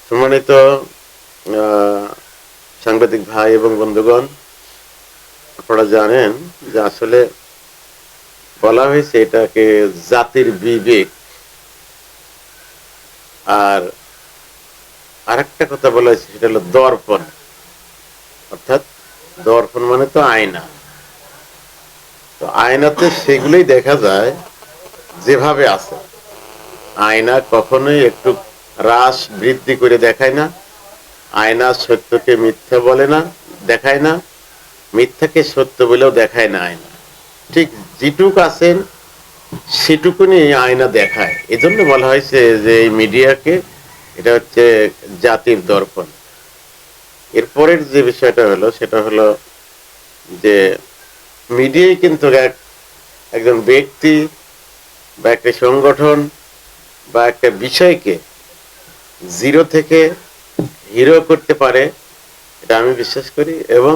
সম্মানিত সাংবাদিক ভাই এবং বন্ধুগণ, আপনারা জানেন যে আসলে বলা হয়েছে এটাকে জাতির বিবেক। আর আরেকটা কথা বলা হয়েছে, সেটা হলো দর্পণ। অর্থাৎ দর্পণ মানে তো আয়না। তো আয়নাতে সেগুলোই দেখা যায় যেভাবে আছে। আয়না কখনোই একটু হ্রাস বৃদ্ধি করে দেখায় না। আয়না সত্যকে মিথ্যা বলে না, দেখায় না। মিথ্যাকে সত্য বলেও দেখায় না আয়না। ঠিক যেটুক আছেন সেটুকুনি আয়না দেখায়। এজন্য বলা হয়েছে যে এই মিডিয়াকে এটা হচ্ছে জাতির দর্পণ। এরপরের যে বিষয়টা হলো সেটা হলো যে মিডিয়াই কিন্তু একজন ব্যক্তি বা একটা সংগঠন বা একটা বিষয়কে জিরো থেকে হিরো করতে পারে, এটা আমি বিশ্বাস করি, এবং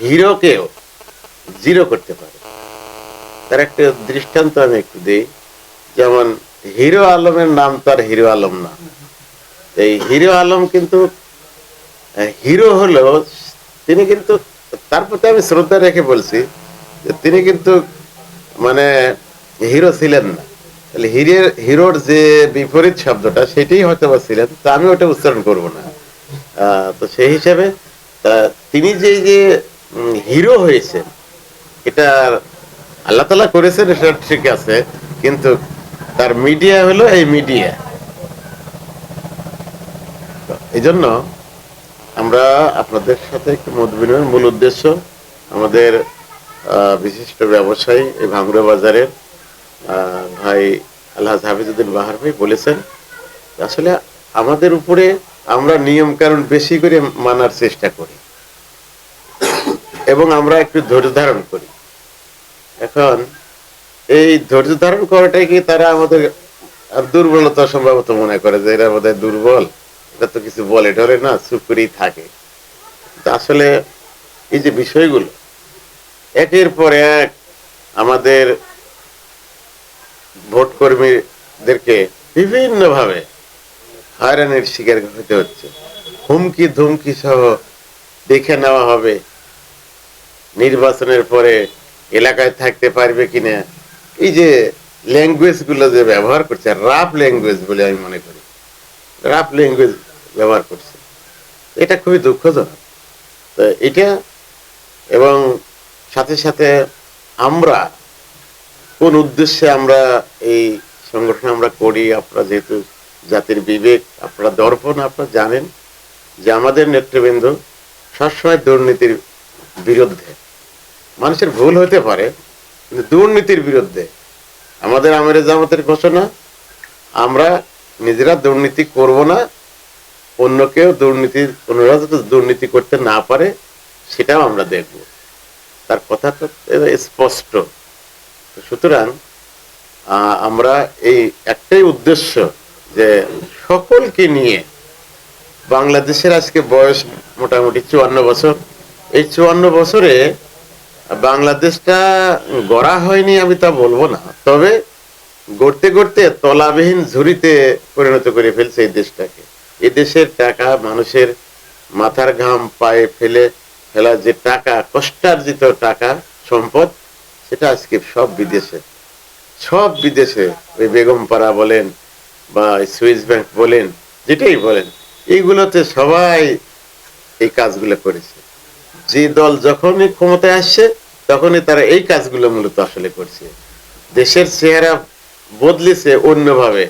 হিরোকেও জিরো করতে পারে। তার একটা দৃষ্টান্ত আমি একটু দিই। যেমন হিরো আলমের নাম তার হিরো আলম না। এই হিরো আলম কিন্তু হিরো হলেও তিনি কিন্তু, তার প্রতি আমি শ্রদ্ধা রেখে বলছি যে তিনি কিন্তু মানে হিরো ছিলেন না। তাহলে হিরোর যে বিপরীত শব্দটা সেটাই হয়তো বা ছিলেন, তো আমি ওটা উচ্চারণ করব না। তো সেই হিসাবে তিনি যে হিরো হয়েছে, এটা আল্লাহ তাআলা করেছেন, এটা ঠিক আছে। কিন্তু তার মিডিয়া হলো এই মিডিয়া। এই জন্য আমরা আপনাদের সাথে একটু মত বিনিময়ের মূল উদ্দেশ্য, আমাদের বিশিষ্ট ব্যবসায়ী এই ভাঙ্গুরা বাজারের ভাই আলহাজ হাফিজউদ্দিন বাহার ভাই বলেছেন আসলে আমাদের উপরে আমরা নিয়ম কানুন বেশি করে মানার চেষ্টা করি এবং আমরা একটু ধৈর্য ধারণ করি। এখন এই ধৈর্য ধারণ করাটাই কি তারা আমাদের দুর্বলতা সম্ভবত মনে করে যে এরা বোধহয় দুর্বল, এটা তো কিছু বলে টলে না, চুপ করেই থাকে। আসলে এই যে বিষয়গুলো একের পর এক আমাদের ভোট কর্মীদেরকে বিভিন্ন ভাবে হয়রানির শিকার হতে হচ্ছে। হুমকি ধুমকি সহ দেখে নেওয়া হবে নির্বাচনের পরে এলাকায় থাকতে পারবে কিনা। এই যে ল্যাঙ্গুয়েজ গুলো যে ব্যবহার করছে, রাফ ল্যাঙ্গুয়েজ বলে আমি মনে করি, রাফ ল্যাঙ্গুয়েজ ব্যবহার করছে, এটা খুবই দুঃখজনক। তো এটা এবং সাথে সাথে আমরা কোন উদ্দেশ্যে আমরা এই সংগঠন আমরা করি, আপনারা যেহেতু জাতির বিবেক, আপনারা দর্পণ, আপনারা জানেন যে আমাদের নেতৃবৃন্দ সবসময় দুর্নীতির বিরুদ্ধে। মানুষের ভুল হতে পারে, কিন্তু দুর্নীতির বিরুদ্ধে আমাদের আমিরে জামাতের ঘোষণা, আমরা নিজেরা দুর্নীতি করব না, অন্যকেও অন্যরা যাতে দুর্নীতি করতে না পারে সেটাও আমরা দেখব। তার কথাটা স্পষ্ট। সুতরাং আমরা এই একটাই উদ্দেশ্য যে সকলকে নিয়ে, বাংলাদেশের আজকে বয়স মোটামুটি 54 বছর। এই 54 বছরে বাংলাদেশটা গড়া হয়নি আমি তা বলবো না, তবে গড়তে গড়তে তলাবিহীন ঝুড়িতে পরিণত করে ফেলছে এই দেশটাকে। এই দেশের টাকা, মানুষের মাথার ঘাম পায়ে ফেলা যে টাকা, কষ্টার্জিত টাকা, সম্পদ, সেটা আজকে সব বিদেশে ওই বেগমপাড়া বলেন বা সুইস ব্যাংক বলেন, যেটাই বলেন, এইগুলোতে সবাই এই কাজগুলো করেছে। যে দল যখনই ক্ষমতায় আসছে তখনই তারা এই কাজগুলো মূলত আসলে করছে। দেশের চেহারা বদলেছে অন্যভাবে,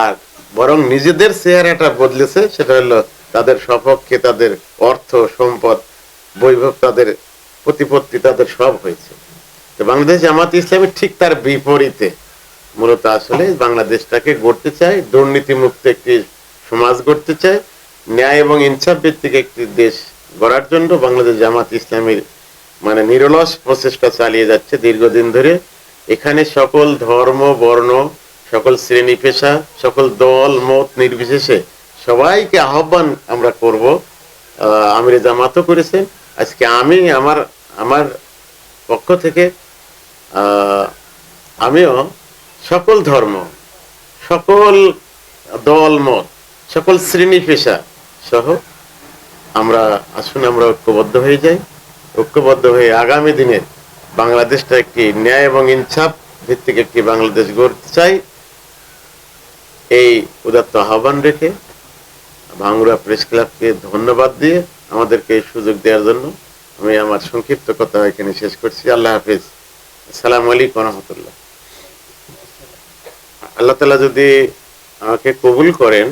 আর বরং নিজেদের চেহারাটা বদলেছে, সেটা হলো তাদের সপক্ষে তাদের অর্থ সম্পদ, বৈভব, তাদের প্রতিপত্তি, তাদের সব হয়েছে। তো বাংলাদেশ জামাত ইসলামী ঠিক তার বিপরীতে মূলত আসলে বাংলাদেশটাকে গড়তে চায়, দুর্নীতি মুক্ত একটি সমাজ গড়তে চায়, ন্যায় এবং ইনসাফ ভিত্তিক একটি দেশ গড়ার জন্য বাংলাদেশ জামাত ইসলামীর মানে নিরলস প্রচেষ্টা চালিয়ে যাচ্ছে দীর্ঘদিন ধরে। এখানে সকল ধর্ম বর্ণ, সকল শ্রেণী পেশা, সকল দল মত নির্বিশেষে সবাইকে আহ্বান আমরা করব। আমিরে জামাতও করেছেন, আজকে আমি আমার আমার পক্ষ থেকে আমিও সকল ধর্ম, সকল দল মত, সকল শ্রেণী পেশা সহ আমরা আসুন আমরা ঐক্যবদ্ধ হয়ে যাই, ঐক্যবদ্ধ হয়ে আগামী দিনে বাংলাদেশটা একটি ন্যায় এবং ইনসাফ ভিত্তিক একটি বাংলাদেশ গড়তে চাই। এই উদাত্ত আহ্বান রেখে ভাঙ্গুড়া প্রেস ক্লাবকে ধন্যবাদ দিয়ে আমাদেরকে এই সুযোগ দেওয়ার জন্য আমি আমার সংক্ষিপ্ত কথা এখানে শেষ করছি। আল্লাহ হাফিজ। আসসালামু আলাইকুম ওয়া রাহমাতুল্লাহ। আল্লাহ তাআলা যদি আমাকে কবুল করেন,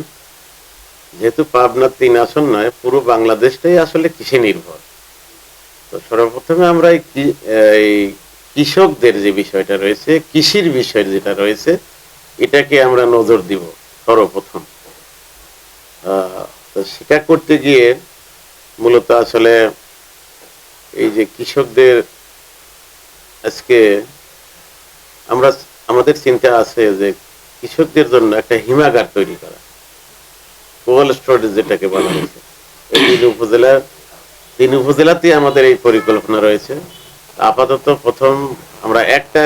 যেহেতু পাবনা 3 আসন নয়, পুরো বাংলাদেশটাই আসলে কৃষি নির্ভর। তো সর্বপ্রথমে আমরা এই কৃষকদের যে বিষয়টা রয়েছে, কৃষির বিষয় যেটা রয়েছে, এটাকে আমরা নজর দিব সর্বপ্রথম। তো সেটা করতে গিয়ে মূলত আসলে এই যে কৃষকদের আজকে আমাদের চিন্তা আছে যে কৃষকদের জন্য একটা হিমাগার তৈরি করা, কোল্ড স্টোরেজ যেটাকে বলা হয়েছে। এই তিন উপজেলাতে আমাদের এই পরিকল্পনা রয়েছে। আপাতত প্রথম আমরা একটা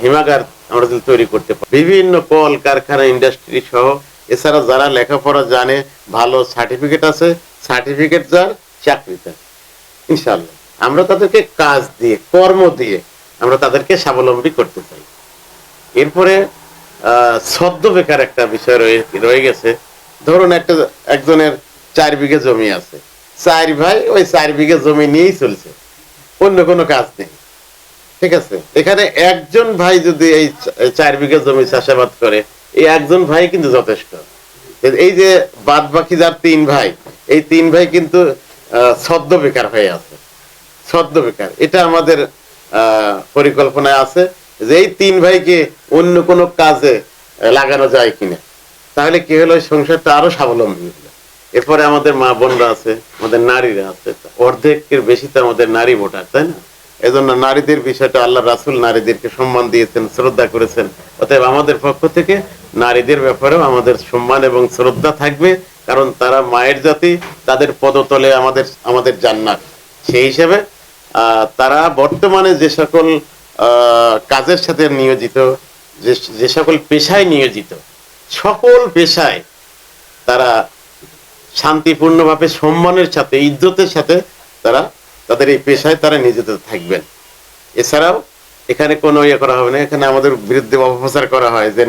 হিমাগার আমরা যদি তৈরি করতে পারি, বিভিন্ন কল কারখানা ইন্ডাস্ট্রি সহ, এছাড়া যারা লেখাপড়া জানে, ভালো সার্টিফিকেট আছে, সার্টিফিকেট যার চাকরিতে, ইনশাআল্লাহ আমরা তাদেরকে কাজ দিয়ে, কর্ম দিয়ে আমরা তাদেরকে স্বাবলম্বী করতে চাই। এরপরে সদ্য বেকার একটা বিষয় রয়ে গেছে। ধরুন একজনের 4 বিঘা জমি আছে, 4 ভাই ওই 4 বিঘা জমি নিয়েই চলছে, অন্য কোনো কাজ নেই। ঠিক আছে, এখানে একজন ভাই যদি এই 4 বিঘা জমি চাষাবাদ করে, এই একজন ভাই কিন্তু যথেষ্ট। এই যে বাদ বাকি যার 3 ভাই, এই 3 ভাই কিন্তু সদ্য বেকার হয়ে আছে, সদ্য বেকার। এটা আমাদের পরিকল্পনায় আছে যে এই 3 ভাইকে অন্য কোনো কাজে লাগানো যায় কিনা, তাহলে কি হলো, সংসারটা আরো স্বাবলম্বী হলো। এরপরে আমাদের মা বোনরা আছে, আমাদের নারীরা আছে, অর্ধেকের বেশি তো আমাদের নারী ভোটার, তাই না? এজন্য নারীদের বিষয়টা আল্লাহ রাসূল নারীদেরকে সম্মান দিয়েছেন, শ্রদ্ধা করেছেন। অতএব আমাদের পক্ষ থেকে নারীদের ব্যাপারেও আমাদের সম্মান এবং শ্রদ্ধা থাকবে, কারণ তারা মায়ের জাতি, তাদের পদতলে আমাদের জান্নাত। সেই হিসেবে তারা বর্তমানে যে সকল কাজের সাথে নিয়োজিত, যে সকল পেশায় নিয়োজিত, সকল পেশায় তারা শান্তিপূর্ণভাবে, সম্মানের সাথে, ইজ্জতের সাথে তারা তাদের এই পেশায় তারা নিয়োজিত থাকবেন। এছাড়াও এখানে কোনো ইয়ে করা হবে না, এখানে আমাদের বিরুদ্ধে অপপ্রচার করা হয় যে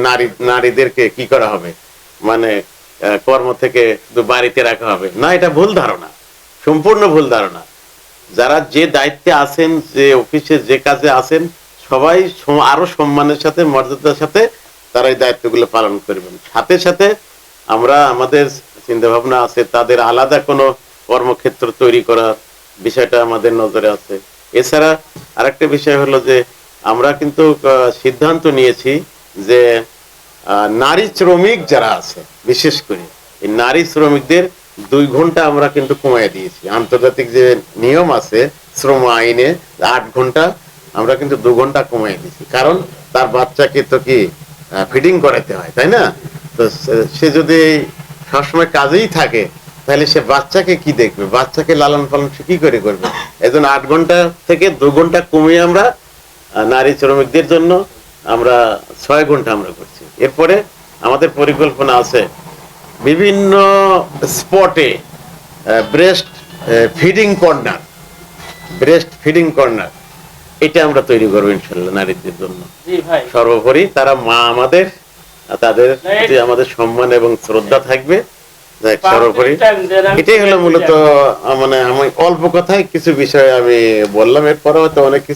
নারীদেরকে কি করা হবে, মানে কর্ম থেকে বাড়িতে রাখা হবে না। এটা ভুল ধারণা, সম্পূর্ণ ভুল ধারণা। যারা যে দায়িত্বে আছেন, যে অফিসে যে কাজে আছেন, সবাই আরো সম্মানের সাথে, মর্যাদার সাথে তারা এই দায়িত্বগুলো পালন করবেন। সাথে সাথে আমরা আমাদের চিন্তা ভাবনা আছে তাদের আলাদা কোনো কর্মক্ষেত্র তৈরি করার বিষয়টা আমাদের নজরে আছে। এছাড়া আরেকটা বিষয় হলো যে আমরা কিন্তু সিদ্ধান্ত নিয়েছি যে নারী শ্রমিক যারা আছে, বিশেষ করে এই নারী শ্রমিকদের 2 ঘন্টা আমরা কিন্তু কমিয়ে দিয়েছি। আন্তর্জাতিক যে নিয়ম আছে শ্রম আইনে 8 ঘন্টা, আমরা কিন্তু 2 ঘন্টা কমিয়ে দিয়েছি। কারণ তার বাচ্চাকে তো কি ফিডিং করাতে হয়, তাই না? তো সে যদি সবসময় কাজেই থাকে, তাহলে সে বাচ্চাকে কি দেখবে, বাচ্চাকে লালন পালন সে কি করে করবে? এজন্য 8 ঘন্টা থেকে 2 ঘন্টা কমিয়ে আমরা নারী শ্রমিকদের জন্য আমরা 6 ঘন্টা আমরা করছি। এরপরে আমাদের পরিকল্পনা আছে বিভিন্ন স্পটে ব্রেস্ট ফিডিং কর্নার, এটা আমরা তৈরি করবো ইনশাল্লাহ নারীদের জন্য। সর্বোপরি তারা মা আমাদের, তাদের প্রতি আমাদের সম্মান এবং শ্রদ্ধা থাকবে। সর্বোপরি এটাই হলো মূলত, মানে আমি অল্প কথায় কিছু বিষয় আমি বললাম, এরপরে হয়তো অনেক কিছু